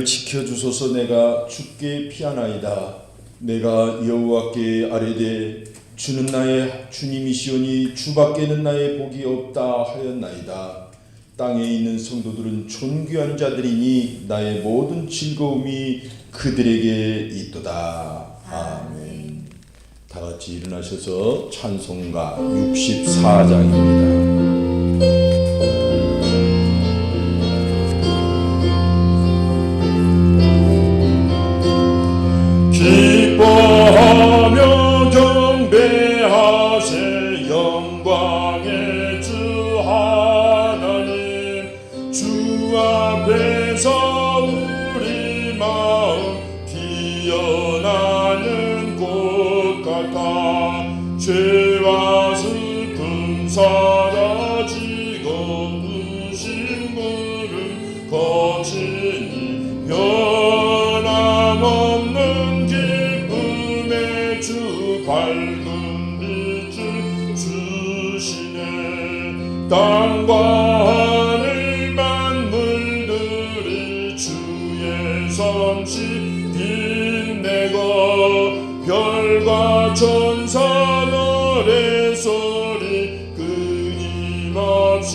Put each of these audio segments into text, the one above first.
나를 지켜주소서. 내가 주께 피하나이다. 내가 여호와께 아뢰되 주는 나의 주님이시오니 주밖에는 나의 복이 없다 하였나이다. 땅에 있는 성도들은 존귀한 자들이니 나의 모든 즐거움이 그들에게 있도다. 아멘. 다 같이 일어나셔서 찬송가 64장입니다. 기뻐하며 경배하세 영광의 주 하나님. 주 앞에서 우리 마음 피어나는 꽃 같아 죄와 슬픔 사라지고 부신물을 거치니 변함없는 주 밝은 빛을 주시네. 땅과 하늘 만물들이 주의 성시 빛내고 별과 천사 노래소리 끊임없이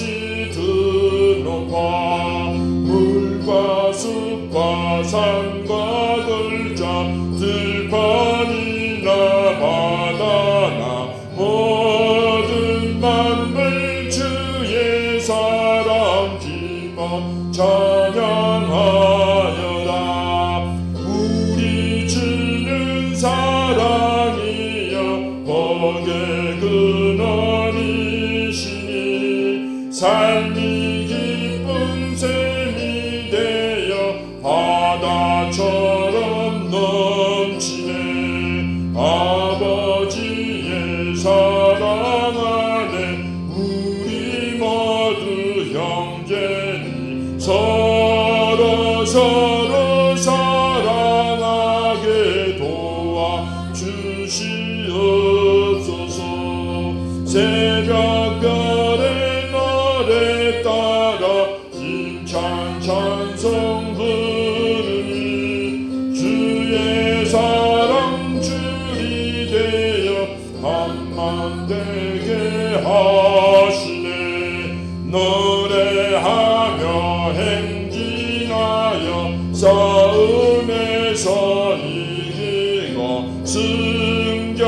드높아 물과 숲과 산과 들자 들판이 바다나 모든 만물 주의 사랑 기뻐 찬양하여라. 우리 주는 사랑이여 복의 근원이시니 삶이 기쁜 샘이 되어 바다처럼 넘치네. 아버지의 사랑 안에 우리 모두 형제니 서로 사랑하게 도와주시옵소서. 새벽별의 노래 따라 힘찬 찬송 부르니 주의 사랑 되게 하시네. 노래하며 행진하여 싸움에서 이기고 승전가를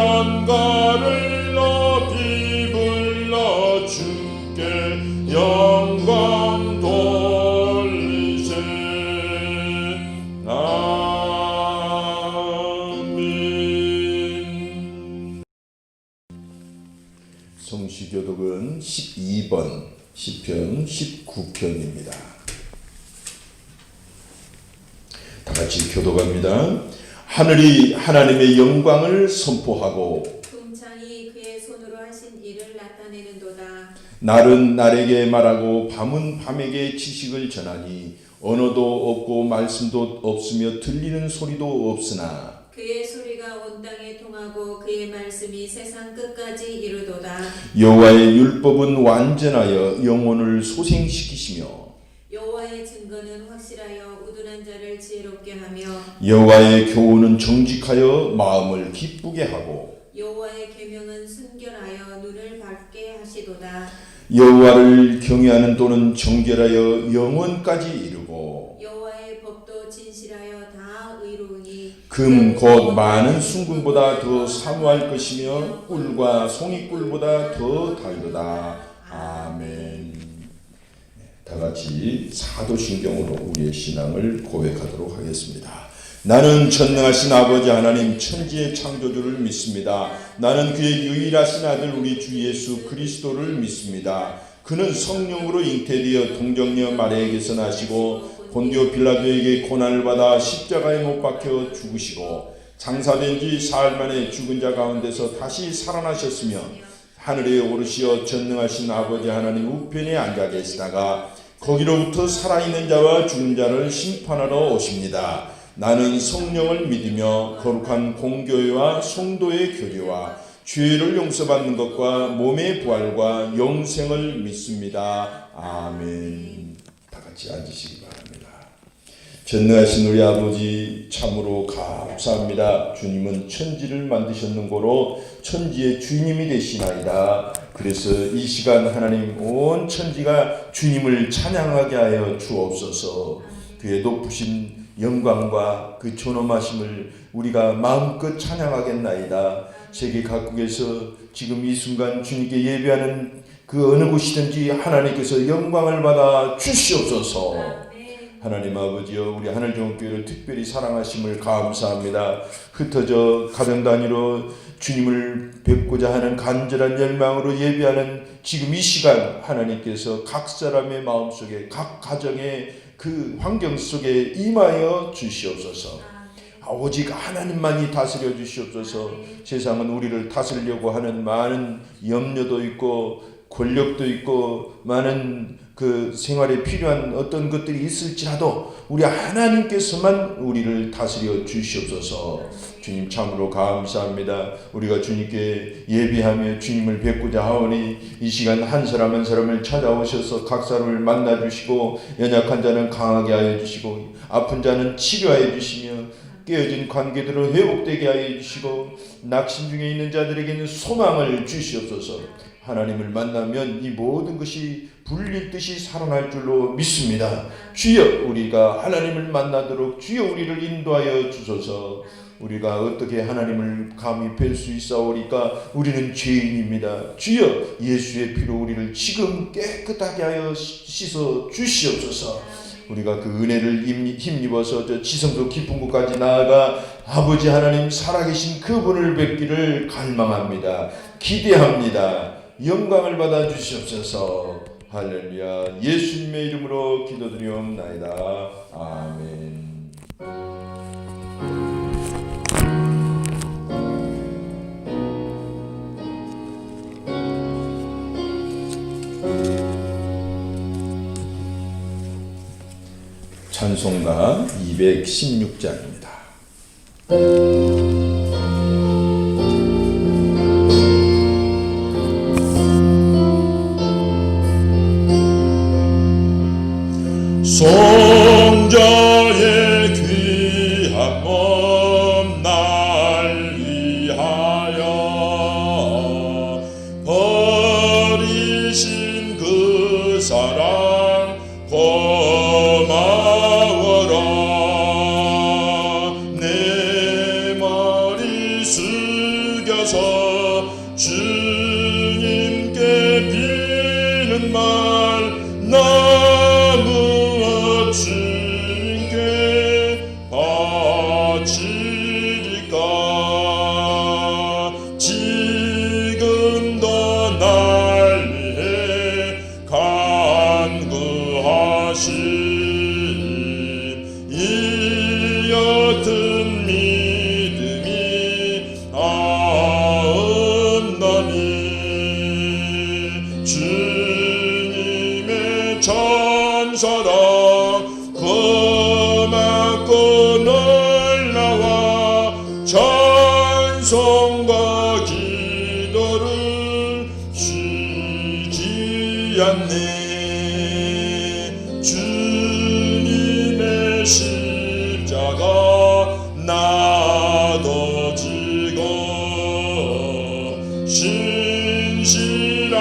높이 불러 주께 영광 돌리세. 성시교독은 12번 시편 19편입니다. 다 같이 교독합니다. 하늘이 하나님의 영광을 선포하고 궁창이 그의 손으로 하신 일을 나타내는도다. 날은 날에게 말하고 밤은 밤에게 지식을 전하니 언어도 없고 말씀도 없으며 들리는 소리도 없으나 그의 소리가 온 땅에 통하고 그의 말씀이 세상 끝까지 이르도다. 여호와의 율법은 완전하여 영혼을 소생시키시며 여호와의 증거는 확실하여 우둔한 자를 지혜롭게 하며 여호와의 교훈은 정직하여 마음을 기쁘게 하고 여호와의 계명은 순결하여 눈을 밝게 하시도다. 여호와를 경외하는 도는 정결하여 영원까지 이르고 여호와의 법도 진실하여 다 의로우니 금 곧 많은 순금보다 더 사모할 것이며 꿀과 송이꿀보다 더 달도다. 아멘. 다 같이 사도신경으로 우리의 신앙을 고백하도록 하겠습니다. 나는 전능하신 아버지 하나님 천지의 창조주를 믿습니다. 나는 그의 유일하신 아들 우리 주 예수 그리스도를 믿습니다. 그는 성령으로 잉태되어 동정녀 마리아에게서 나시고 본디오 빌라도에게 고난을 받아 십자가에 못 박혀 죽으시고 장사된 지 사흘 만에 죽은 자 가운데서 다시 살아나셨으며 하늘에 오르시어 전능하신 아버지 하나님 우편에 앉아 계시다가 거기로부터 살아있는 자와 죽은 자를 심판하러 오십니다. 나는 성령을 믿으며 거룩한 공교회와 성도의 교제와 죄를 용서받는 것과 몸의 부활과 영생을 믿습니다. 아멘. 다 같이 앉으시기 바랍니다. 전능하신 우리 아버지 참으로 감사합니다. 주님은 천지를 만드셨는 고로 천지의 주님이 되시나이다. 그래서 이 시간 하나님 온 천지가 주님을 찬양하게 하여 주옵소서. 그의 높으신 영광과 그 존엄하심을 우리가 마음껏 찬양하겠나이다. 세계 각국에서 지금 이 순간 주님께 예배하는 그 어느 곳이든지 하나님께서 영광을 받아 주시옵소서. 하나님 아버지여, 우리 하늘정교회를 특별히 사랑하심을 감사합니다. 흩어져 가정 단위로 주님을 뵙고자 하는 간절한 열망으로 예배하는 지금 이 시간 하나님께서 각 사람의 마음속에 각 가정의 그 환경 속에 임하여 주시옵소서. 오직 하나님만이 다스려 주시옵소서. 세상은 우리를 다스리려고 하는 많은 염려도 있고 권력도 있고 많은 그 생활에 필요한 어떤 것들이 있을지라도 우리 하나님께서만 우리를 다스려 주시옵소서. 주님 참으로 감사합니다. 우리가 주님께 예배하며 주님을 뵙고자 하오니 이 시간 한 사람 한 사람을 찾아오셔서 각 사람을 만나 주시고 연약한 자는 강하게 하여 주시고 아픈 자는 치료하여 주시며 깨어진 관계들을 회복되게 하여 주시고 낙심 중에 있는 자들에게는 소망을 주시옵소서. 하나님을 만나면 이 모든 것이 불릴 듯이 살아날 줄로 믿습니다. 주여, 우리가 하나님을 만나도록 주여 우리를 인도하여 주소서. 우리가 어떻게 하나님을 감히 뵐 수 있사오리까? 우리는 죄인입니다. 주여, 예수의 피로 우리를 지금 깨끗하게 하여 씻어 주시옵소서. 우리가 그 은혜를 힘입어서 저 지성도 깊은 곳까지 나아가 아버지 하나님 살아계신 그분을 뵙기를 갈망합니다. 기대합니다. 영광을 받아 주시옵소서. 할렐루야. 예수님의 이름으로 기도드리옵나이다. 아멘. 찬송가 216장입니다. 성자의 귀한 몸 날 위하여 버리신 그 사랑 고마워라. 내 머리 숙여서 주님께 비는 말 나무 주님께 바치리까. 지금도 날 위해 간구하신 이 옅은 믿음이 없나니 주님의 천사랑 고맙고 놀라와 찬송과 기도를 쉬지 않네. 주님의 십자가 나도 지고 신실한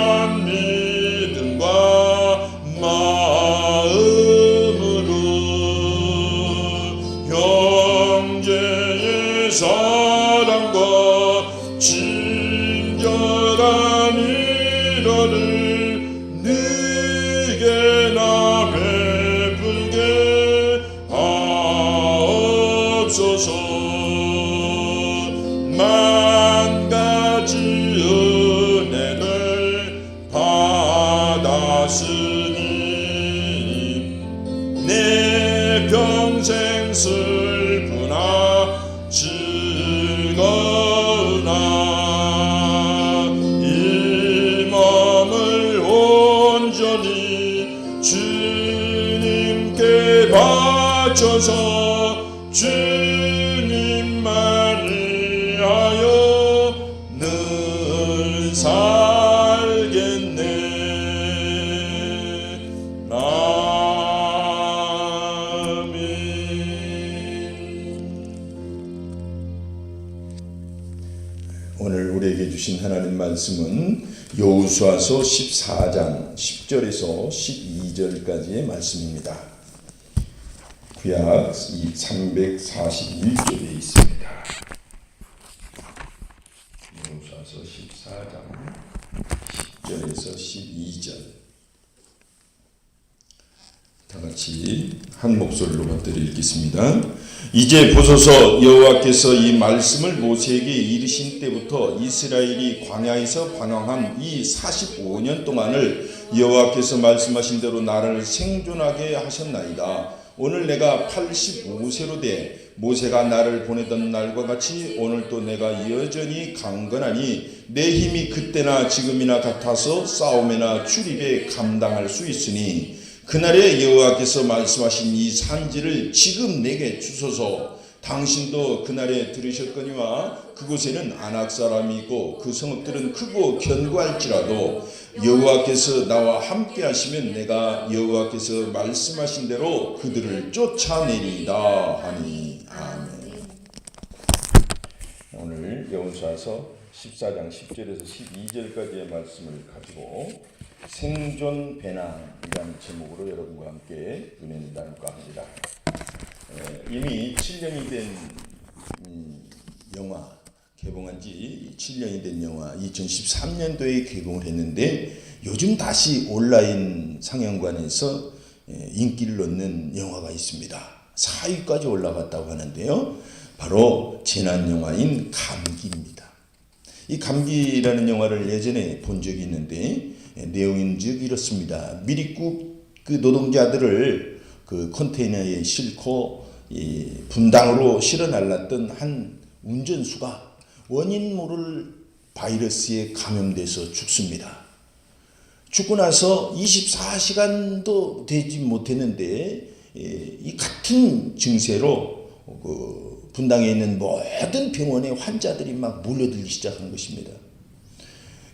믿음과 마음으로 형제의 사랑과 친절한 일화를 네게나 베풀게 하옵소서. 만 가지 은혜를 받았으니 내 평생 슬프나 즐거우나 이 몸을 온전히 주님께 바쳐서 주님만 위하여 늘 살겠네. 아멘. 오늘 우리에게 주신 하나님 말씀은 여호수아서 14장 10절에서 12절까지의 말씀입니다. 구약 341쪽에 있습니다. 여호수아서 14장 10절에서 12절. 다 같이 한 목소리로 받들어 읽겠습니다. 이제 보소서, 여호와께서 이 말씀을 모세에게 이르신 때부터 이스라엘이 광야에서 방황한 이 45년 동안을 여호와께서 말씀하신 대로 나를 생존하게 하셨나이다. 오늘 내가 85세로 돼 모세가 나를 보내던 날과 같이 오늘도 내가 여전히 강건하니 내 힘이 그때나 지금이나 같아서 싸움이나 출입에 감당할 수 있으니 그날에 여호와께서 말씀하신 이 산지를 지금 내게 주소서. 당신도 그날에 들으셨거니와 그곳에는 아낙 사람이 있고 그 성읍들은 크고 견고할지라도 여호와께서 나와 함께 하시면 내가 여호와께서 말씀하신 대로 그들을 쫓아내리이다 하니. 아멘. 오늘 여호수아서 14장 10절에서 12절까지의 말씀을 가지고 생존 배낭이라는 제목으로 여러분과 함께 은혜를 나눌까 합니다. 이미 7년이 된 영화, 개봉한 지 7년이 된 영화 2013년도에 개봉을 했는데 요즘 다시 온라인 상영관에서 인기를 얻는 영화가 있습니다. 4위까지 올라갔다고 하는데요. 바로 재난 영화인 감기입니다. 이 감기라는 영화를 예전에 본 적이 있는데 내용은 즉 이렇습니다. 미리국 그 노동자들을 그 컨테이너에 싣고 이 분당으로 실어 날랐던 한 운전수가 원인 모를 바이러스에 감염돼서 죽습니다. 죽고 나서 24시간도 되지 못했는데 이 같은 증세로 그 분당에 있는 모든 병원에 환자들이 막 몰려들기 시작한 것입니다.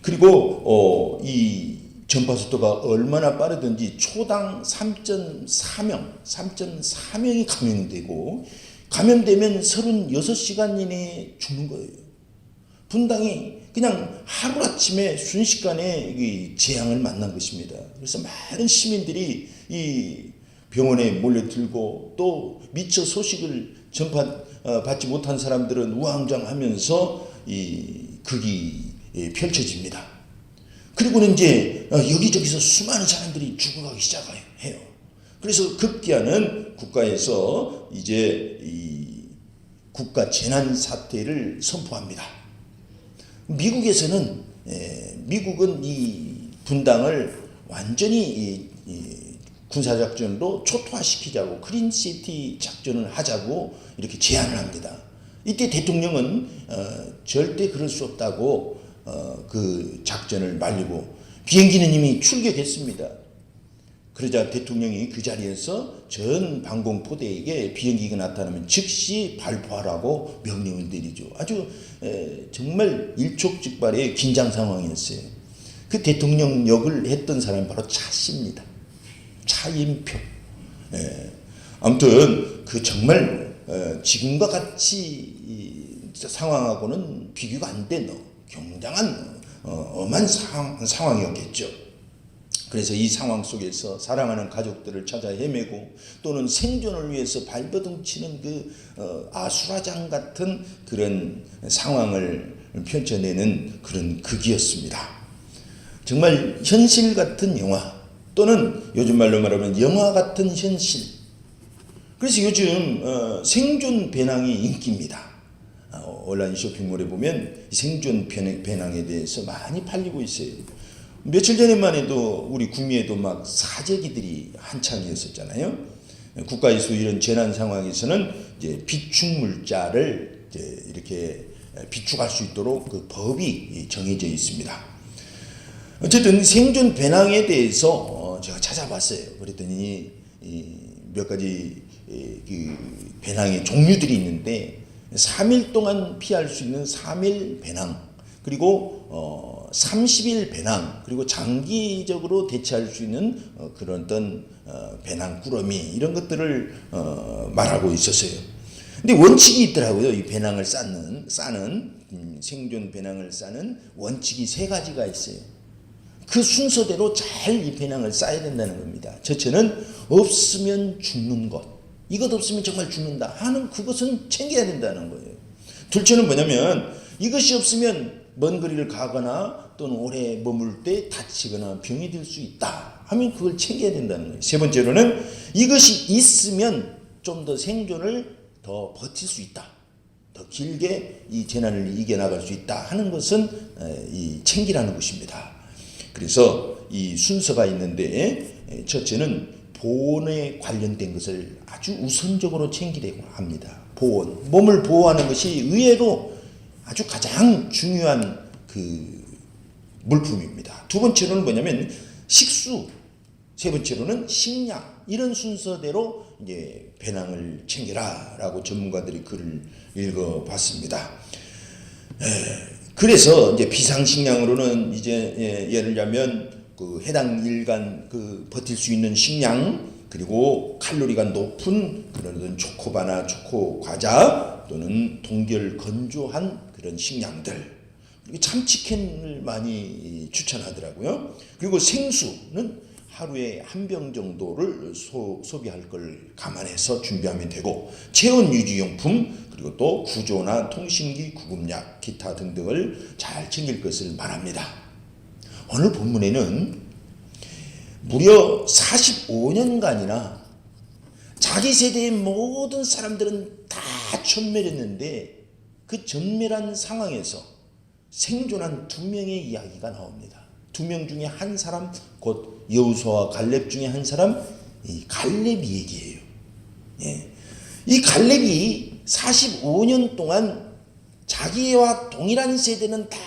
그리고 이 전파 속도가 얼마나 빠르든지 초당 3.4명이 감염되고 감염되면 36시간 이내에 죽는 거예요. 분당이 그냥 하루아침에 순식간에 재앙을 만난 것입니다. 그래서 많은 시민들이 이 병원에 몰려들고 또 미처 소식을 전파받지 못한 사람들은 우왕좌왕하면서 이 극이 펼쳐집니다. 그리고는 이제 여기저기서 수많은 사람들이 죽어가기 시작해요. 그래서 급기야는 국가에서 이제 이 국가 재난 사태를 선포합니다. 미국은 이 분당을 완전히 군사작전으로 초토화시키자고 크린시티 작전을 하자고 이렇게 제안을 합니다. 이때 대통령은 절대 그럴 수 없다고 그 작전을 말리고 비행기는 이미 출격했습니다. 그러자 대통령이 그 자리에서 전 방공포대에게 비행기가 나타나면 즉시 발포하라고 명령을 내리죠. 아주 정말 일촉즉발의 긴장 상황이었어요. 그 대통령 역을 했던 사람이 바로 차씨입니다. 차인표. 아무튼 그 정말 지금과 같이 상황하고는 비교가 안 되는 굉장한 엄한 상황이었겠죠. 그래서 이 상황 속에서 사랑하는 가족들을 찾아 헤매고 또는 생존을 위해서 발버둥 치는 그 아수라장 같은 그런 상황을 펼쳐내는 그런 극이었습니다. 정말 현실 같은 영화 또는 요즘 말로 말하면 영화 같은 현실. 그래서 요즘 생존 배낭이 인기입니다. 온라인 쇼핑몰에 보면 생존 배낭에 대해서 많이 팔리고 있어요. 며칠 전에만 해도 우리 구미에도 막 사재기들이 한창이었었잖아요. 국가에서 이런 재난 상황에서는 이제 비축 물자를 이제 이렇게 비축할 수 있도록 그 법이 정해져 있습니다. 어쨌든 생존 배낭에 대해서 제가 찾아봤어요. 그랬더니 몇 가지 그 배낭의 종류들이 있는데 3일 동안 피할 수 있는 3일 배낭, 그리고 30일 배낭, 그리고 장기적으로 대체할 수 있는 그런 어떤 배낭 꾸러미 이런 것들을 말하고 있었어요. 근데 원칙이 있더라고요. 이 배낭을 싸는 생존 배낭을 싸는 원칙이 3가지가 있어요. 그 순서대로 잘 이 배낭을 싸야 된다는 겁니다. 첫째는 없으면 죽는 것. 이것 없으면 정말 죽는다 하는 그것은 챙겨야 된다는 거예요. 둘째는 뭐냐면 이것이 없으면 먼 거리를 가거나 또는 오래 머물 때 다치거나 병이 들 수 있다 하면 그걸 챙겨야 된다는 거예요. 세 번째로는 이것이 있으면 좀 더 생존을 더 버틸 수 있다. 더 길게 이 재난을 이겨나갈 수 있다 하는 것은 이 챙기라는 것입니다. 그래서 이 순서가 있는데 첫째는 보온에 관련된 것을 아주 우선적으로 챙기려고 합니다. 보온, 몸을 보호하는 것이 의외로 아주 가장 중요한 그 물품입니다. 두 번째로는 뭐냐면 식수, 세 번째로는 식량, 이런 순서대로 이제 배낭을 챙겨라라고 전문가들이 글을 읽어봤습니다. 그래서 이제 비상식량으로는 이제 예를 들자면 그 해당 일간 그 버틸 수 있는 식량, 그리고 칼로리가 높은 그런 초코바나 초코 과자 또는 동결 건조한 그런 식량들, 그리고 참치캔을 많이 추천하더라고요. 그리고 생수는 하루에 1병 정도를 소비할 걸 감안해서 준비하면 되고, 체온 유지용품, 그리고 또 구조나 통신기, 구급약, 기타 등등을 잘 챙길 것을 말합니다. 오늘 본문에는 무려 45년간이나 자기 세대의 모든 사람들은 다 전멸했는데 그 전멸한 상황에서 생존한 2명의 이야기가 나옵니다. 2명 중에 한 사람, 곧 여호수아와 갈렙 중에 한 사람, 이 갈렙이 얘기예요. 예. 이 갈렙이 45년 동안 자기와 동일한 세대는 다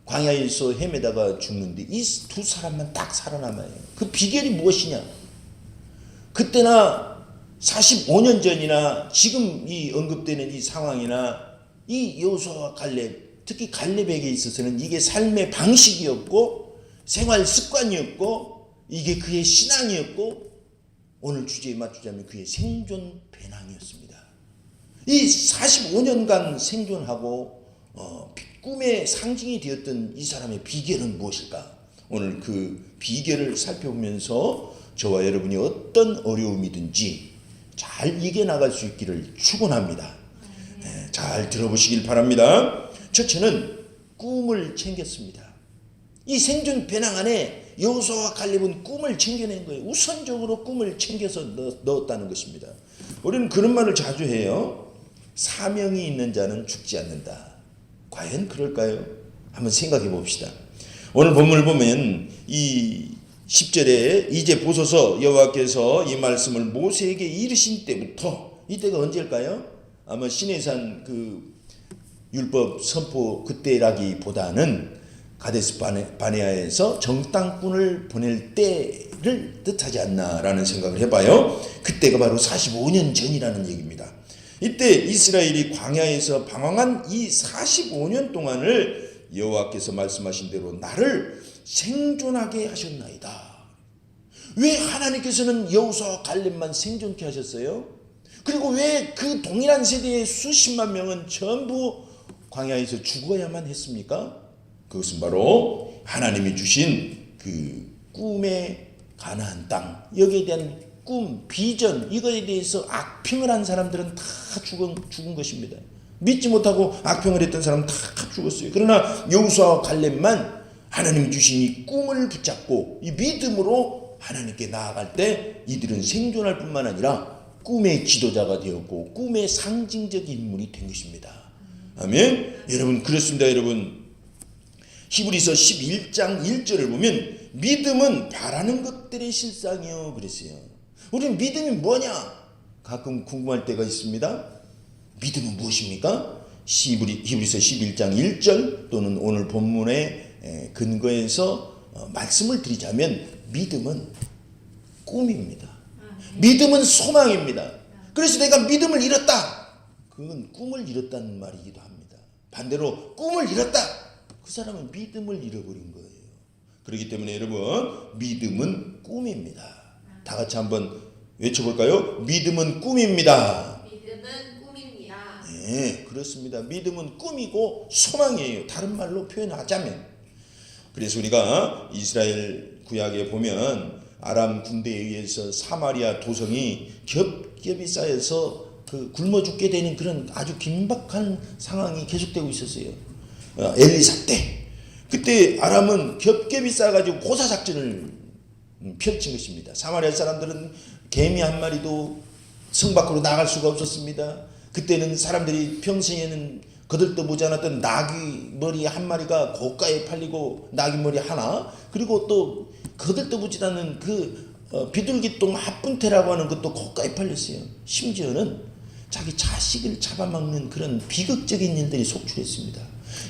광야에서 헤매다가 죽는데 이 2 사람만 딱 살아남아요. 그 비결이 무엇이냐? 그때나 45년 전이나 지금 이 언급되는 이 상황이나 이 여호수아와 갈렙, 특히 갈렙에게 있어서는 이게 삶의 방식이었고 생활 습관이었고 이게 그의 신앙이었고 오늘 주제에 맞추자면 그의 생존 배낭이었습니다. 이 45년간 생존하고 꿈의 상징이 되었던 이 사람의 비결은 무엇일까? 오늘 그 비결을 살펴보면서 저와 여러분이 어떤 어려움이든지 잘 이겨나갈 수 있기를 축원합니다. 잘 들어보시길 바랍니다. 첫째는 꿈을 챙겼습니다. 이 생존 배낭 안에 여호수아와 갈렙은 꿈을 챙겨낸 거예요. 우선적으로 꿈을 챙겨서 넣었다는 것입니다. 우리는 그런 말을 자주 해요. 사명이 있는 자는 죽지 않는다. 과연 그럴까요? 한번 생각해 봅시다. 오늘 본문을 보면 이 10절에 이제 보소서 여호와께서 이 말씀을 모세에게 이르신 때부터, 이때가 언제일까요? 아마 시내산 그 율법 선포 그때라기보다는 가데스 바네아에서 정탐꾼을 보낼 때를 뜻하지 않나라는 생각을 해봐요. 그때가 바로 45년 전이라는 얘기입니다. 이때 이스라엘이 광야에서 방황한 이 45년 동안을 여호와께서 말씀하신 대로 나를 생존하게 하셨나이다. 왜 하나님께서는 여호수아와 갈렙만 생존케 하셨어요? 그리고 왜 그 동일한 세대의 수십만 명은 전부 광야에서 죽어야만 했습니까? 그것은 바로 하나님이 주신 그 꿈의 가나안 땅, 여기에 대한 꿈, 비전, 이거에 대해서 악평을 한 사람들은 다 죽은 것입니다. 믿지 못하고 악평을 했던 사람은 다 죽었어요. 그러나 여호수아와 갈렙만 하나님이 주신 이 꿈을 붙잡고 이 믿음으로 하나님께 나아갈 때 이들은 생존할 뿐만 아니라 꿈의 지도자가 되었고 꿈의 상징적 인물이 된 것입니다. 아멘. 여러분, 그렇습니다. 여러분, 히브리서 11장 1절을 보면 믿음은 바라는 것들의 실상이요 그랬어요. 우리는 믿음이 뭐냐? 가끔 궁금할 때가 있습니다. 믿음은 무엇입니까? 히브리서 11장 1절 또는 오늘 본문의 근거에서 말씀을 드리자면 믿음은 꿈입니다. 믿음은 소망입니다. 그래서 내가 믿음을 잃었다. 그건 꿈을 잃었다는 말이기도 합니다. 반대로 꿈을 잃었다. 그 사람은 믿음을 잃어버린 거예요. 그렇기 때문에 여러분, 믿음은 꿈입니다. 다 같이 한번 외쳐볼까요? 믿음은 꿈입니다. 믿음은 꿈입니다. 네, 그렇습니다. 믿음은 꿈이고 소망이에요. 다른 말로 표현하자면. 그래서 우리가 이스라엘 구약에 보면 아람 군대에 의해서 사마리아 도성이 겹겹이 쌓여서 굶어 죽게 되는 그런 아주 긴박한 상황이 계속되고 있었어요. 엘리사 때. 그때 아람은 겹겹이 쌓아가지고 고사 작전을 펼친 것입니다. 사마리아 사람들은 개미 한 마리도 성 밖으로 나갈 수가 없었습니다. 그때는 사람들이 평생에는 거들떠보지 않았던 나귀 머리 한 마리가 고가에 팔리고 나귀 머리 하나, 그리고 또 거들떠보지 않은 비둘기똥 합분태라고 하는 것도 고가에 팔렸어요. 심지어는 자기 자식을 잡아먹는 그런 비극적인 일들이 속출했습니다.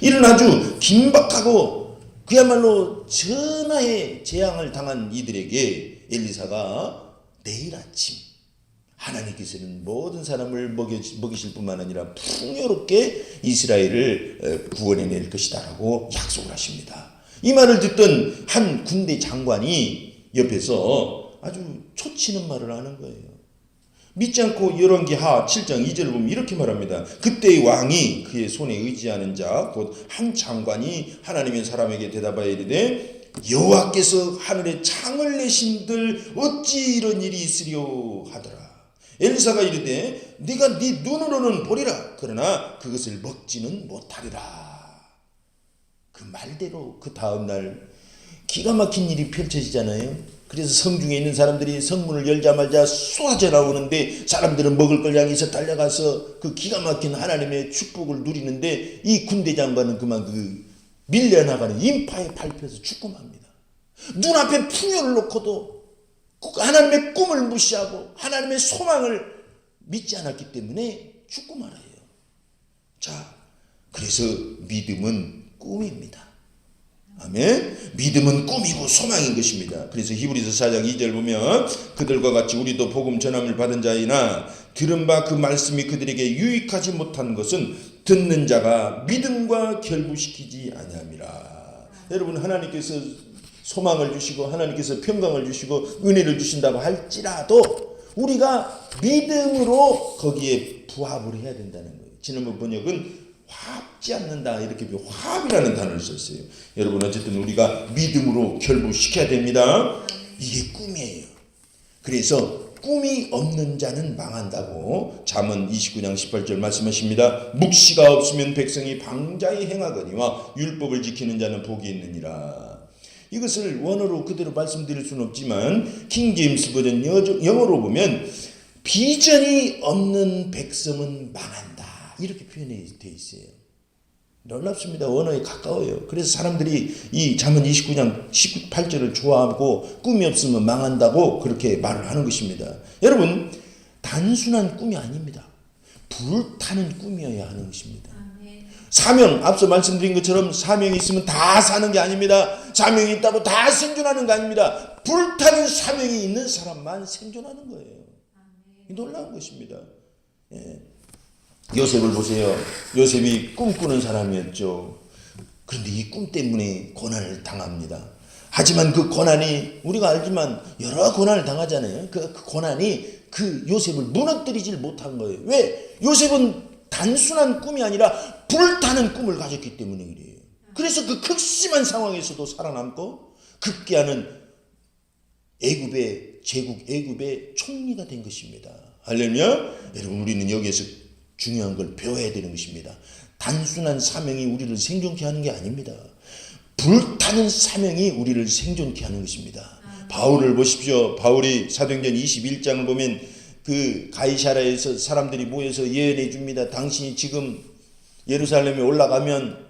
이런 아주 긴박하고 그야말로 전하의 재앙을 당한 이들에게 엘리사가 내일 아침 하나님께서는 모든 사람을 먹이실 뿐만 아니라 풍요롭게 이스라엘을 구원해낼 것이다 라고 약속을 하십니다. 이 말을 듣던 한 군대 장관이 옆에서 아주 초치는 말을 하는 거예요. 믿지 않고 열왕기하 7장 2절을 보면 이렇게 말합니다. 그때의 왕이 그의 손에 의지하는 자 곧 한 장관이 하나님의 사람에게 대답하여 이르되 여호와께서 하늘에 창을 내신들 어찌 이런 일이 있으려 하더라. 엘리사가 이르되 네가 네 눈으로는 보리라 그러나 그것을 먹지는 못하리라. 그 말대로 그 다음날 기가 막힌 일이 펼쳐지잖아요. 그래서 성중에 있는 사람들이 성문을 열자마자 쏟아져 나오는데 사람들은 먹을 걸 향해서 달려가서 그 기가 막힌 하나님의 축복을 누리는데 이 군대 장관은 그만 밀려나가는 인파에 밟혀서 죽고 맙니다. 눈앞에 풍요를 놓고도 하나님의 꿈을 무시하고 하나님의 소망을 믿지 않았기 때문에 죽고 말아요. 자, 그래서 믿음은 꿈입니다. 아멘. 믿음은 꿈이고 소망인 것입니다. 그래서 히브리서 4장 2절 보면 그들과 같이 우리도 복음 전함을 받은 자이나 들은 바 그 말씀이 그들에게 유익하지 못한 것은 듣는 자가 믿음과 결부시키지 아니함이라. 여러분, 하나님께서 소망을 주시고 하나님께서 평강을 주시고 은혜를 주신다고 할지라도 우리가 믿음으로 거기에 부합을 해야 된다는 거예요. 지난번 번역은 화합지 않는다 이렇게 화합이라는 단어를 썼어요. 여러분, 어쨌든 우리가 믿음으로 결부시켜야 됩니다. 이게 꿈이에요. 그래서 꿈이 없는 자는 망한다고 잠언 29장 18절 말씀하십니다. 묵시가 없으면 백성이 방자히 행하거니와 율법을 지키는 자는 복이 있느니라. 이것을 원어로 그대로 말씀드릴 수는 없지만 킹 제임스 버전 영어로 보면 비전이 없는 백성은 망한다 이렇게 표현이 되어 있어요. 놀랍습니다. 원어에 가까워요. 그래서 사람들이 이 잠언 29장 18절을 좋아하고 꿈이 없으면 망한다고 그렇게 말을 하는 것입니다. 여러분, 단순한 꿈이 아닙니다. 불타는 꿈이어야 하는 것입니다. 사명, 앞서 말씀드린 것처럼 사명이 있으면 다 사는 게 아닙니다. 사명이 있다고 다 생존하는 게 아닙니다. 불타는 사명이 있는 사람만 생존하는 거예요. 놀라운 것입니다. 예. 요셉을 보세요. 요셉이 꿈꾸는 사람이었죠. 그런데 이 꿈 때문에 고난을 당합니다. 하지만 그 고난이 우리가 알지만 여러 고난을 당하잖아요. 그 고난이 그 요셉을 무너뜨리질 못한 거예요. 왜? 요셉은 단순한 꿈이 아니라 불타는 꿈을 가졌기 때문에 그래요. 그래서 그 극심한 상황에서도 살아남고 급기야는 제국 애굽의 총리가 된 것입니다. 할렐루야. 여러분, 우리는 여기에서 중요한 걸 배워야 되는 것입니다. 단순한 사명이 우리를 생존케 하는 게 아닙니다. 불타는 사명이 우리를 생존케 하는 것입니다. 바울을 보십시오. 바울이 사도행전 21장을 보면 그 가이사랴에서 사람들이 모여서 예언해 줍니다. 당신이 지금 예루살렘에 올라가면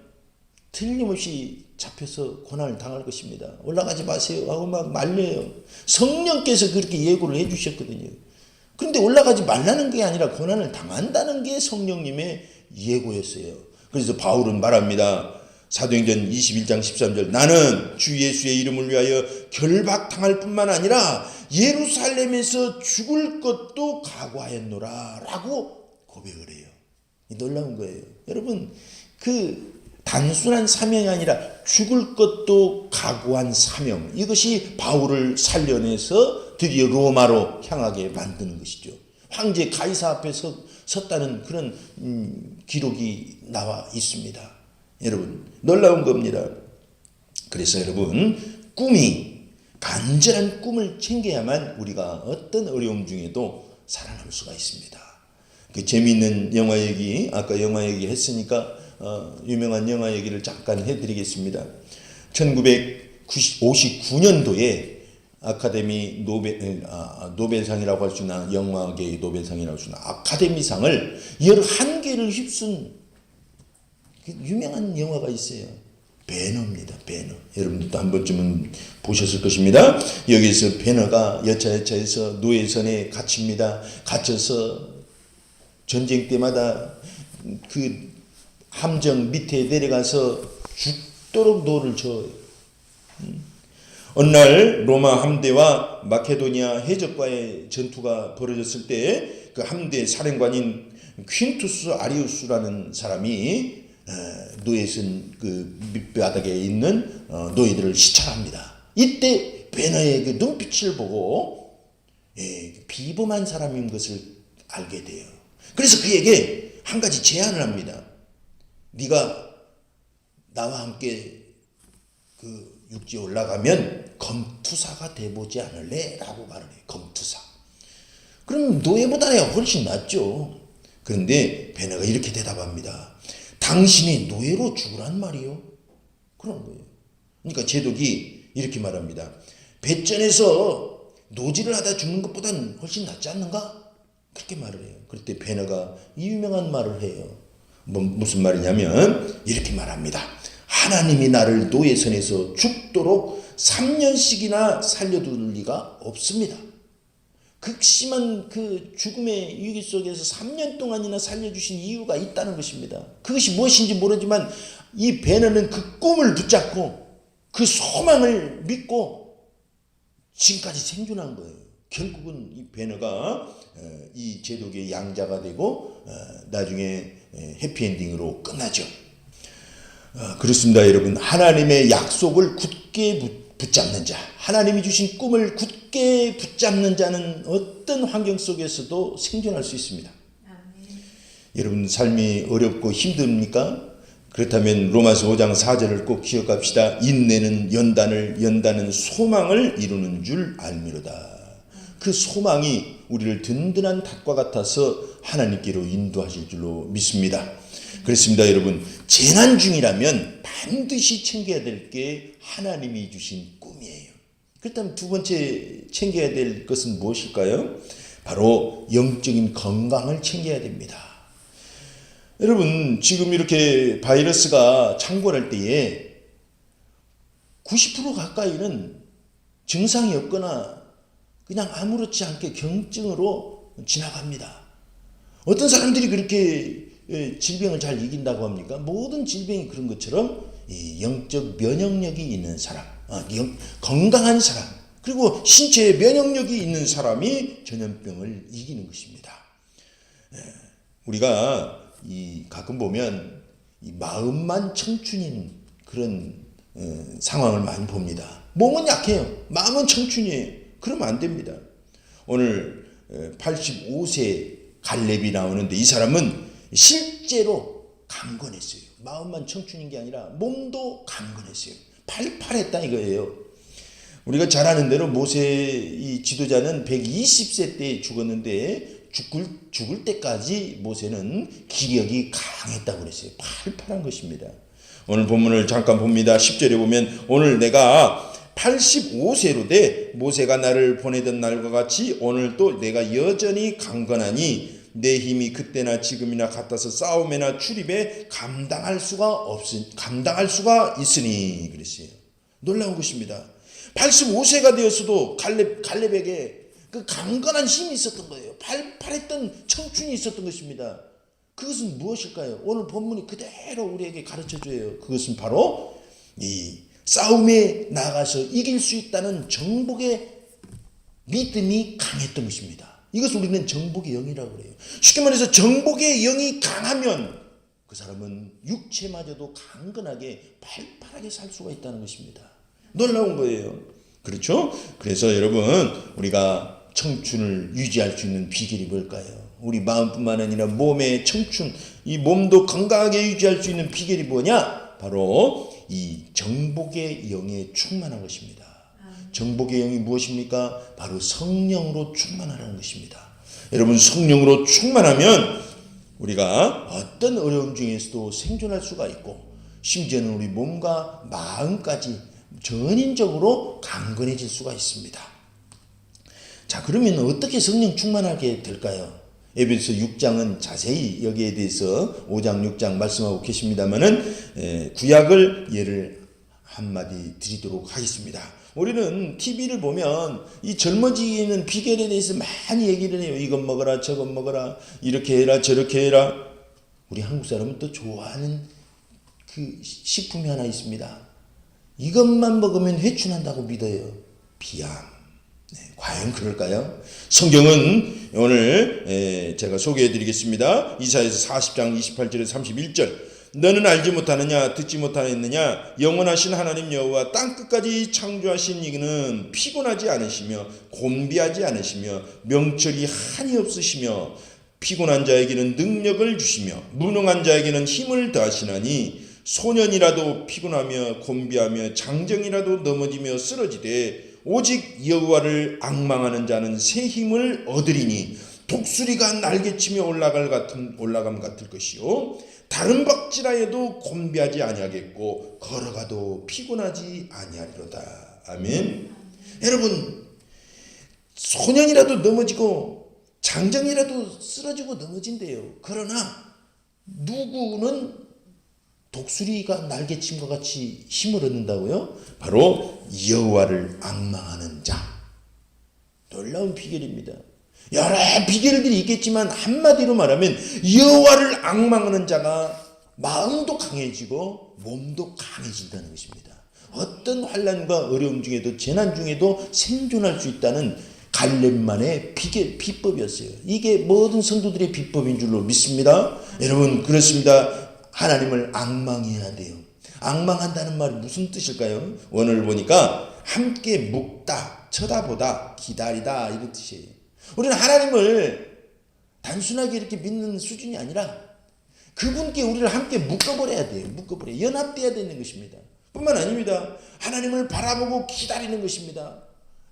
틀림없이 잡혀서 고난을 당할 것입니다. 올라가지 마세요 하고 막 말려요. 성령께서 그렇게 예고를 해 주셨거든요. 그런데 올라가지 말라는 게 아니라 고난을 당한다는 게 성령님의 예고였어요. 그래서 바울은 말합니다. 사도행전 21장 13절 나는 주 예수의 이름을 위하여 결박당할 뿐만 아니라 예루살렘에서 죽을 것도 각오하였노라 라고 고백을 해요. 놀라운 거예요. 여러분, 그 단순한 사명이 아니라 죽을 것도 각오한 사명, 이것이 바울을 살려내서 드디어 로마로 향하게 만드는 것이죠. 황제 가이사 앞에 섰다는 그런 기록이 나와 있습니다. 여러분 놀라운 겁니다. 그래서 여러분 꿈이 간절한 꿈을 챙겨야만 우리가 어떤 어려움 중에도 살아남을 수가 있습니다. 그 재미있는 영화 얘기, 아까 영화 얘기 했으니까 유명한 영화 얘기를 잠깐 해드리겠습니다. 1959년도에 아카데미 노벨상이라고 할 수 있나, 영화계의 노벨상이라고 할 수 있나, 아카데미상을 11개를 휩쓴 유명한 영화가 있어요. 배너입니다. 배너. 여러분들도 한 번쯤은 보셨을 것입니다. 여기서 배너가 여차여차해서 노예선에 갇힙니다. 갇혀서 전쟁 때마다 그 함정 밑에 내려가서 죽도록 노를 저어요. 어느 날 로마 함대와 마케도니아 해적과의 전투가 벌어졌을 때 그 함대 사령관인 퀸투스 아리우스라는 사람이 노예선 그 밑바닥에 있는 노예들을 시찰합니다. 이때 베너의 그 눈빛을 보고 비범한 사람인 것을 알게 돼요. 그래서 그에게 한 가지 제안을 합니다. 네가 나와 함께 그 육지에 올라가면 검투사가 돼보지 않을래? 라고 말을 해요. 검투사. 그럼 노예보다 내가 훨씬 낫죠. 그런데 베너가 이렇게 대답합니다. 당신이 노예로 죽으란 말이요? 그런 거예요. 그러니까 제독이 이렇게 말합니다. 배전에서 노지를 하다 죽는 것보단 훨씬 낫지 않는가? 그렇게 말을 해요. 그럴 때 베너가 이 유명한 말을 해요. 무슨 말이냐면 이렇게 말합니다. 하나님이 나를 노예선에서 죽도록 3년씩이나 살려둘 리가 없습니다. 극심한 그 죽음의 위기 속에서 3년 동안이나 살려주신 이유가 있다는 것입니다. 그것이 무엇인지 모르지만 이 베너는 그 꿈을 붙잡고 그 소망을 믿고 지금까지 생존한 거예요. 결국은 이 베너가 이 제독의 양자가 되고 나중에 해피엔딩으로 끝나죠. 그렇습니다, 여러분. 하나님의 약속을 굳게 붙잡는 자, 하나님이 주신 꿈을 굳게 붙잡는 자는 어떤 환경 속에서도 생존할 수 있습니다. 여러분 삶이 어렵고 힘듭니까? 그렇다면 로마서 5장 4절을 꼭 기억합시다. 인내는 연단은 소망을 이루는 줄 알미로다. 그 소망이 우리를 든든한 닷과 같아서 하나님께로 인도하실 줄로 믿습니다. 그렇습니다, 여러분. 재난 중이라면 반드시 챙겨야 될 게 하나님이 주신 꿈이에요. 그렇다면 두 번째 챙겨야 될 것은 무엇일까요? 바로 영적인 건강을 챙겨야 됩니다. 여러분 지금 이렇게 바이러스가 창궐할 때에 90% 가까이는 증상이 없거나 그냥 아무렇지 않게 경증으로 지나갑니다. 어떤 사람들이 그렇게 질병을 잘 이긴다고 합니까? 모든 질병이 그런 것처럼 이 영적 면역력이 있는 사람, 건강한 사람, 그리고 신체에 면역력이 있는 사람이 전염병을 이기는 것입니다. 우리가 가끔 보면 이 마음만 청춘인 그런 상황을 많이 봅니다. 몸은 약해요. 마음은 청춘이에요. 그러면 안 됩니다. 오늘 85세 갈렙이 나오는데 이 사람은 실제로 강건했어요. 마음만 청춘인 게 아니라 몸도 강건했어요. 팔팔했다 이거예요. 우리가 잘 아는 대로 모세 이 지도자는 120세 때 죽었는데 죽을 때까지 모세는 기력이 강했다고 그랬어요. 팔팔한 것입니다. 오늘 본문을 잠깐 봅니다. 10절에 보면 오늘 내가 85세로 돼 모세가 나를 보내던 날과 같이 오늘도 내가 여전히 강건하니 내 힘이 그때나 지금이나 같아서 싸움이나 출입에 감당할 수가 있으니 그랬어요. 놀라운 것입니다. 85세가 되었어도 갈렙에게 그 강건한 힘이 있었던 거예요. 팔팔했던 청춘이 있었던 것입니다. 그것은 무엇일까요? 오늘 본문이 그대로 우리에게 가르쳐줘요. 그것은 바로 이 싸움에 나가서 이길 수 있다는 정복의 믿음이 강했던 것입니다. 이것을 우리는 정복의 영이라고 그래요. 쉽게 말해서 정복의 영이 강하면 그 사람은 육체마저도 강건하게 팔팔하게 살 수가 있다는 것입니다. 놀라운 거예요. 그렇죠? 그래서 여러분 우리가 청춘을 유지할 수 있는 비결이 뭘까요? 우리 마음뿐만 아니라 몸의 청춘, 이 몸도 건강하게 유지할 수 있는 비결이 뭐냐? 바로 이 정복의 영에 충만한 것입니다. 정복의 영이 무엇입니까? 바로 성령으로 충만하라는 것입니다. 여러분 성령으로 충만하면 우리가 어떤 어려움 중에서도 생존할 수가 있고 심지어는 우리 몸과 마음까지 전인적으로 강건해질 수가 있습니다. 자, 그러면 어떻게 성령 충만하게 될까요? 에베소 6장은 자세히 여기에 대해서 5장 6장 말씀하고 계십니다만은 구약을 예를 한마디 드리도록 하겠습니다. 우리는 TV를 보면 이 젊어지는 비결에 대해서 많이 얘기를 해요. 이것 먹어라 저것 먹어라 이렇게 해라 저렇게 해라. 우리 한국 사람은 또 좋아하는 그 식품이 하나 있습니다. 이것만 먹으면 회춘한다고 믿어요. 비암. 네, 과연 그럴까요? 성경은 오늘 제가 소개해 드리겠습니다. 이사야서 40장 28절에서 31절. 너는 알지 못하느냐 듣지 못하느냐 영원하신 하나님 여호와 땅끝까지 창조하신 이는 피곤하지 않으시며 곤비하지 않으시며 명철이 한이 없으시며 피곤한 자에게는 능력을 주시며 무능한 자에게는 힘을 더하시나니 소년이라도 피곤하며 곤비하며 장정이라도 넘어지며 쓰러지되 오직 여호와를 앙망하는 자는 새 힘을 얻으리니 독수리가 날개치며 올라감 같을 것이요 다른 박질하여도 곤비하지 아니하겠고 걸어가도 피곤하지 아니하리로다. 아멘. 여러분 소년이라도 넘어지고 장정이라도 쓰러지고 넘어진대요. 그러나 누구는 독수리가 날개친 것 같이 힘을 얻는다고요? 바로 여호와를 앙망하는 자. 놀라운 비결입니다. 여러 비결들이 있겠지만 한마디로 말하면 여호와를 앙망하는 자가 마음도 강해지고 몸도 강해진다는 것입니다. 어떤 환난과 어려움 중에도 재난 중에도 생존할 수 있다는 갈렙만의 비법이었어요. 이게 모든 성도들의 비법인 줄로 믿습니다. 여러분 그렇습니다. 하나님을 앙망해야 돼요. 앙망한다는 말이 무슨 뜻일까요? 원어를 보니까 함께 묵다, 쳐다보다, 기다리다 이런 뜻이에요. 우리는 하나님을 단순하게 이렇게 믿는 수준이 아니라 그분께 우리를 함께 묶어버려야 돼요. 연합돼야 되는 것입니다. 뿐만 아닙니다. 하나님을 바라보고 기다리는 것입니다.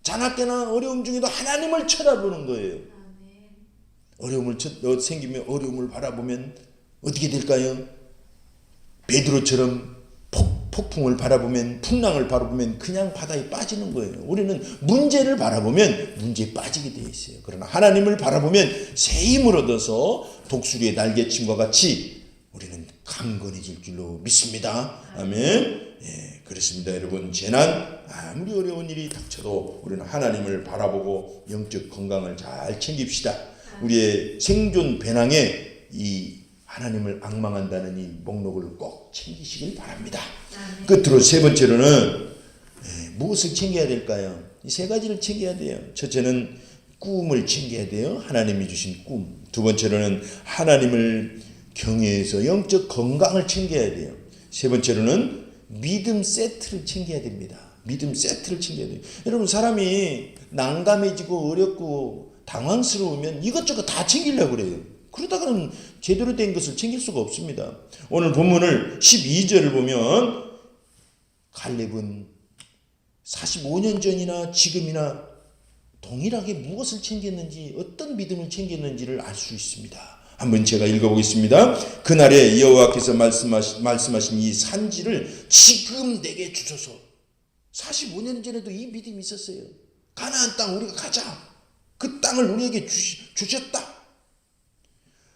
자나깨나 어려움 중에도 하나님을 쳐다보는 거예요. 어려움을 생기면 어려움을 바라보면 어떻게 될까요? 베드로처럼 폭풍을 바라보면 풍랑을 바라보면 그냥 바다에 빠지는 거예요. 우리는 문제를 바라보면 문제에 빠지게 되어 있어요. 그러나 하나님을 바라보면 새 힘을 얻어서 독수리의 날개침과 같이 우리는 강건해질 줄로 믿습니다. 아멘. 예, 그렇습니다. 여러분 재난 아무리 어려운 일이 닥쳐도 우리는 하나님을 바라보고 영적 건강을 잘 챙깁시다. 우리의 생존 배낭에 이 하나님을 앙망한다는 이 목록을 꼭 챙기시길 바랍니다. 끝으로 세 번째로는 무엇을 챙겨야 될까요? 이 세 가지를 챙겨야 돼요. 첫째는 꿈을 챙겨야 돼요. 하나님이 주신 꿈. 두 번째로는 하나님을 경외해서 영적 건강을 챙겨야 돼요. 세 번째로는 믿음 세트를 챙겨야 됩니다. 믿음 세트를 챙겨야 돼요. 여러분 사람이 난감해지고 어렵고 당황스러우면 이것저것 다 챙기려고 그래요. 그러다가는 제대로 된 것을 챙길 수가 없습니다. 오늘 본문을 12절을 보면 갈렙은 45년 전이나 지금이나 동일하게 무엇을 챙겼는지 어떤 믿음을 챙겼는지를 알 수 있습니다. 한번 제가 읽어보겠습니다. 그날에 여호와께서 말씀하신 이 산지를 지금 내게 주소서. 45년 전에도 이 믿음이 있었어요. 가나안 땅 우리가 가자. 그 땅을 우리에게 주셨다.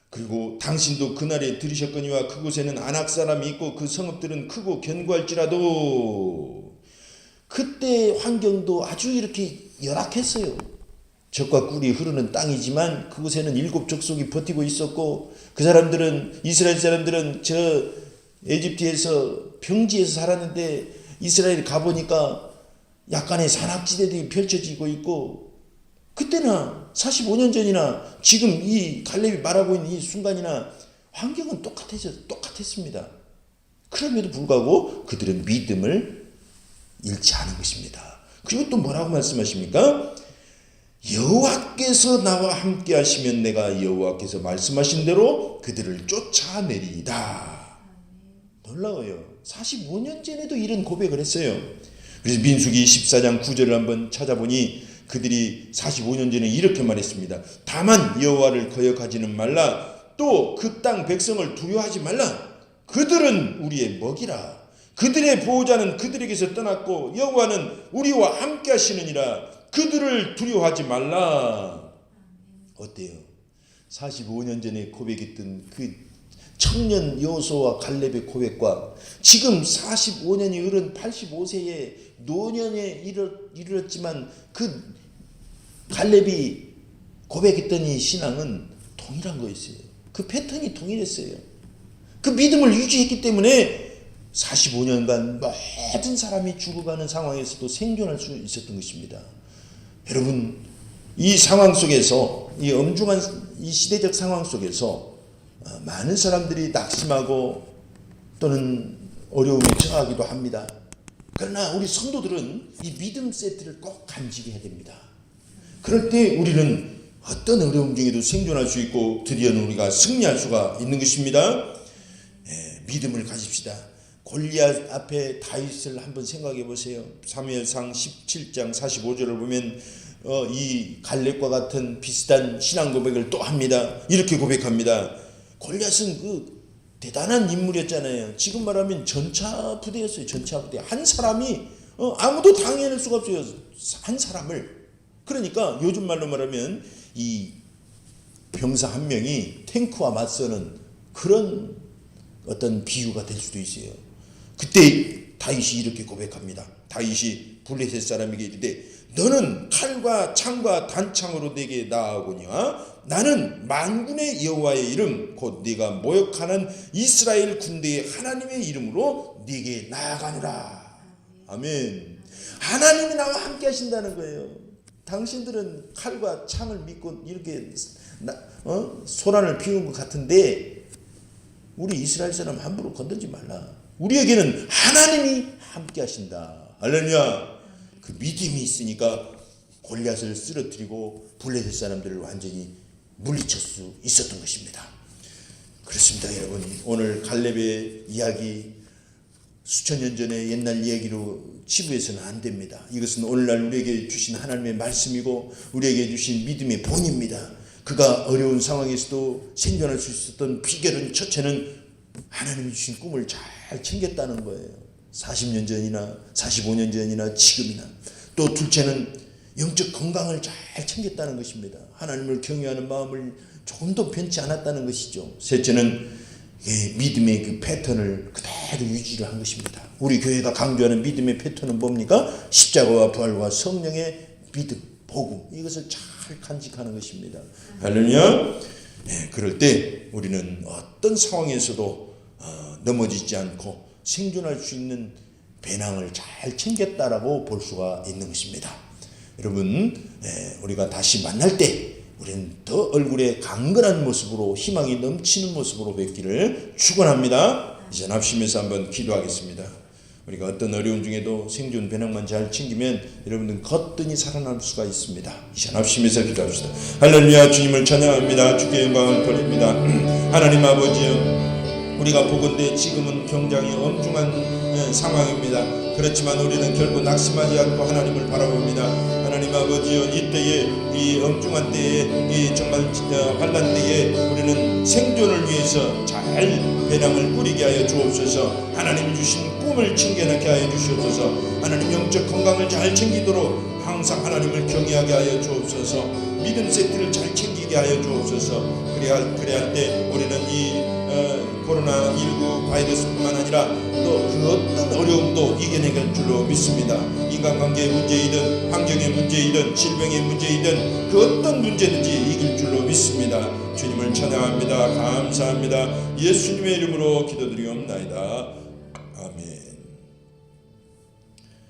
그리고 당신도 그날에 들으셨거니와 그곳에는 아낙 사람이 있고 그 성읍들은 크고 견고할지라도 그때 환경도 아주 이렇게 열악했어요. 젖과 꿀이 흐르는 땅이지만 그곳에는 7 족속이 버티고 있었고 그 사람들은 이스라엘 사람들은 저 에집트에서 평지에서 살았는데 이스라엘 가보니까 약간의 산악지대들이 펼쳐지고 있고 그때나 45년 전이나 지금 이 갈렙이 말하고 있는 이 순간이나 환경은 똑같았습니다. 그럼에도 불구하고 그들은 믿음을 잃지 않은 것입니다. 그리고 또 뭐라고 말씀하십니까? 여호와께서 나와 함께 하시면 내가 여호와께서 말씀하신 대로 그들을 쫓아내리이다. 놀라워요. 45년 전에도 이런 고백을 했어요. 그래서 민수기 14장 9절을 한번 찾아보니 그들이 45년 전에 이렇게 말했습니다. 다만 여호와를 거역하지는 말라. 또 그 땅 백성을 두려워하지 말라. 그들은 우리의 먹이라. 그들의 보호자는 그들에게서 떠났고 여호와는 우리와 함께 하시느니라. 그들을 두려워하지 말라. 어때요? 45년 전에 고백했던 그 청년 여호수아와 갈렙의 고백과 지금 45년이 흐른 85세의 노년에 이르렀지만 그 갈렙이 고백했던 이 신앙은 동일한 거였어요. 그 패턴이 동일했어요. 그 믿음을 유지했기 때문에 45년간 모든 사람이 죽어가는 상황에서도 생존할 수 있었던 것입니다. 여러분, 이 상황 속에서, 이 엄중한 이 시대적 상황 속에서 많은 사람들이 낙심하고 또는 어려움에 처하기도 합니다. 그러나 우리 성도들은 이 믿음 세트를 꼭 간직해야 됩니다. 그럴 때 우리는 어떤 어려움 중에도 생존할 수 있고 드디어는 우리가 승리할 수가 있는 것입니다. 믿음을 가집시다. 골리앗 앞에 다윗을 한번 생각해 보세요. 사무엘상 17장 45절을 보면 이 갈렙과 같은 비슷한 신앙 고백을 또 합니다. 이렇게 고백합니다. 골리앗은 그 대단한 인물이었잖아요. 지금 말하면 전차 부대였어요. 전차 부대. 한 사람이 아무도 당해낼 수가 없어요. 한 사람을. 그러니까 요즘 말로 말하면 이 병사 한 명이 탱크와 맞서는 그런 어떤 비유가 될 수도 있어요. 그때 다윗이 이렇게 고백합니다. 다윗이 블레셋 사람에게 이르되 너는 칼과 창과 단창으로 내게 나아오거니와 나는 만군의 여호와의 이름 곧 네가 모욕하는 이스라엘 군대의 하나님의 이름으로 네게 나아가노라. 아멘. 하나님이 나와 함께 하신다는 거예요. 당신들은 칼과 창을 믿고 이렇게 소란을 피우는 것 같은데 우리 이스라엘 사람 함부로 건들지 말라. 우리에게는 하나님이 함께 하신다. 할렐루야. 그 믿음이 있으니까 골리앗을 쓰러뜨리고 블레셋 사람들을 완전히 물리칠 수 있었던 것입니다. 그렇습니다, 여러분. 오늘 갈렙의 이야기 수천 년 전의 옛날 이야기로 치부해서는 안 됩니다. 이것은 오늘날 우리에게 주신 하나님의 말씀이고 우리에게 주신 믿음의 본입니다. 그가 어려운 상황에서도 생존할 수 있었던 비결은 첫째는 하나님이 주신 꿈을 잘 챙겼다는 거예요. 40년 전이나 45년 전이나 지금이나. 또 둘째는 영적 건강을 잘 챙겼다는 것입니다. 하나님을 경외하는 마음을 조금도 변치 않았다는 것이죠. 셋째는 믿음의 그 패턴을 그대로 유지를 한 것입니다. 우리 교회가 강조하는 믿음의 패턴은 뭡니까? 십자가와 부활과 성령의 믿음, 복음, 이것을 잘 간직하는 것입니다. 할렐루야. 그럴 때 우리는 어떤 상황에서도 넘어지지 않고 생존할 수 있는 배낭을 잘 챙겼다라고 볼 수가 있는 것입니다. 여러분, 우리가 다시 만날 때 우리는 더 얼굴에 강건한 모습으로 희망이 넘치는 모습으로 뵙기를 축원합니다. 이제 합심해서 한번 기도하겠습니다. 우리가 어떤 어려움 중에도 생존 배낭만 잘 챙기면 여러분들은 거뜬히 살아날 수가 있습니다. 이제 합심해서 기도합시다. 할렐루야. 주님을 찬양합니다. 주께 영광을 돌립니다. 하나님 아버지여, 우리가 보건대 지금은 굉장히 엄중한 상황입니다. 그렇지만 우리는 결국 낙심하지 않고 하나님을 바라봅니다. 하나님 아버지여, 이때에 이 엄중한 때에 이 정말 환난 때에 우리는 생존을 위해서 잘 배낭을 꾸리게 하여 주옵소서. 하나님이 주신 꿈을 챙겨놓게 하여 주시옵소서. 하나님 영적 건강을 잘 챙기도록 항상 하나님을 경외하게 하여 주옵소서. 믿음 세트를 잘 챙기게 하여 주옵소서. 그래야 할 때 우리는 이 코로나19 바이러스뿐만 아니라 또 그 어떤 어려움도 이겨내갈 줄로 믿습니다. 인간관계의 문제이든 환경의 문제이든 질병의 문제이든 그 어떤 문제든지 이길 줄로 믿습니다. 주님을 찬양합니다. 감사합니다. 예수님의 이름으로 기도드리옵나이다. 아멘.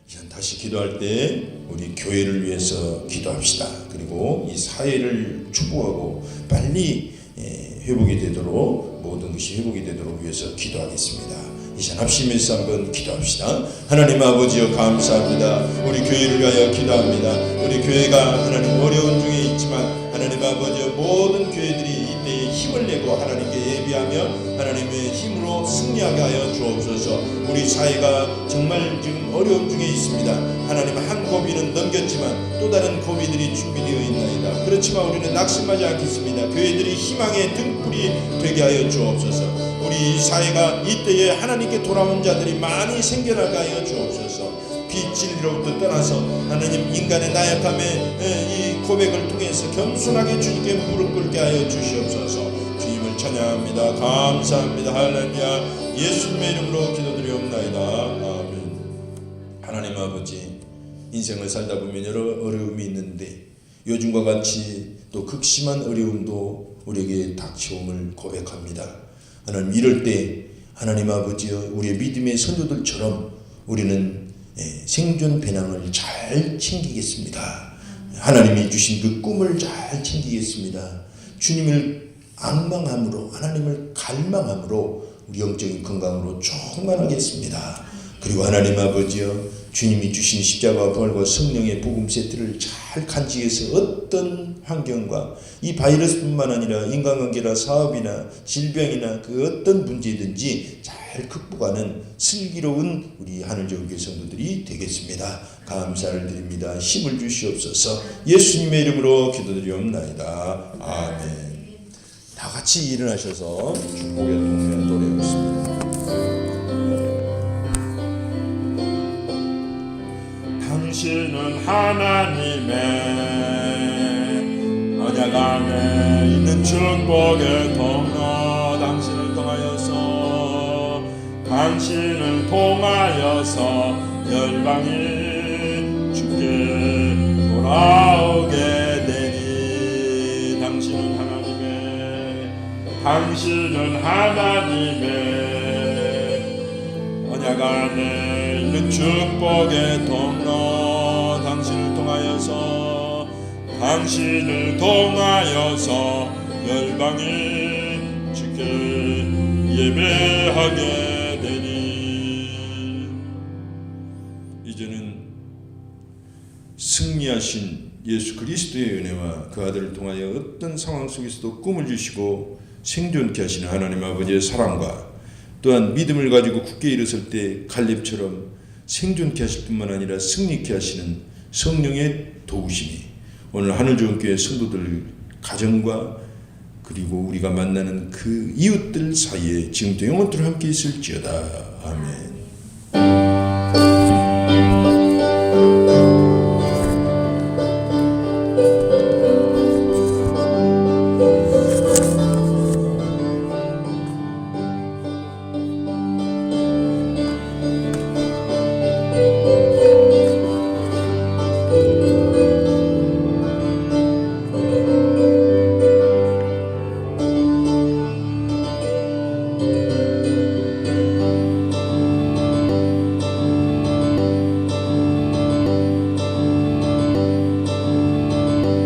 이제 다시 기도할 때 우리 교회를 위해서 기도합시다. 그리고 이 사회를 축복하고 빨리 회복이 되도록, 모든 것이 회복이 되도록 위해서 기도하겠습니다. 이제 합심해서 한번 기도합시다. 하나님 아버지여 감사합니다. 우리 교회를 위하여 기도합니다. 우리 교회가 하나님 어려운 중에 있지만 하나님 아버지여 모든 교회들이 이때에 힘을 내고 하나님께 예비하며 하나님의 힘으로 승리하게 하여 주옵소서. 우리 사회가 정말 지금 어려움 중에 있습니다. 하나님 한 고비는 넘겼지만 또 다른 고비들이 준비되어 있나이다. 그렇지만 우리는 낙심하지 않겠습니다. 교회들이 희망의 등불이 되게 하여 주옵소서. 우리 사회가 이때에 하나님께 돌아온 자들이 많이 생겨나게 하여 주옵소서. 빛진리로부터 떠나서 하나님 인간의 나약함의 이 고백을 통해서 겸손하게 주님께 무릎 꿇게 하여 주시옵소서. 주님을 찬양합니다. 감사합니다. 할렐루야. 예수님의 이름으로 기도드리옵나이다. 아멘. 하나님 아버지, 인생을 살다 보면 여러 어려움이 있는데 요즘과 같이 또 극심한 어려움도 우리에게 닥쳐옴을 고백합니다. 하나님, 이럴 때 하나님 아버지여 우리의 믿음의 선조들처럼 우리는 생존 배낭을 잘 챙기겠습니다. 하나님이 주신 그 꿈을 잘 챙기겠습니다. 주님을 앙망함으로, 하나님을 갈망함으로 우리 영적인 건강으로 충만하겠습니다. 그리고 하나님 아버지여 주님이 주신 십자가와 부활과 성령의 복음 세트를 잘 간직해서 어떤 환경과 이 바이러스뿐만 아니라 인간관계나 사업이나 질병이나 그 어떤 문제든지 잘 극복하는 슬기로운 우리 하늘저울교회 성도들이 되겠습니다. 감사를 드립니다. 힘을 주시옵소서. 예수님의 이름으로 기도드리옵나이다. 아멘. 다 같이 일어나셔서 축복의 동맹 노래하겠습니다. 당신은 하나님의 언약 안에 있는 축복의 통로. 당신을 통하여서 열방이 주께 돌아오게 되니. 당신은 하나님의 언약 안에 있는 축복의 통로. 당신을 통하여서 열방이 주께 예배하게 되니. 이제는 승리하신 예수 그리스도의 은혜와 그 아들을 통하여 어떤 상황 속에서도 꿈을 주시고 생존케 하시는 하나님 아버지의 사랑과 또한 믿음을 가지고 굳게 일어설 때 갈렙처럼 생존케 하실 뿐만 아니라 승리케 하시는 성령의 도우심이 오늘 하늘좋은교회 성도들 가정과 그리고 우리가 만나는 그 이웃들 사이에 지금도 영원토록 함께 있을지어다. 아멘.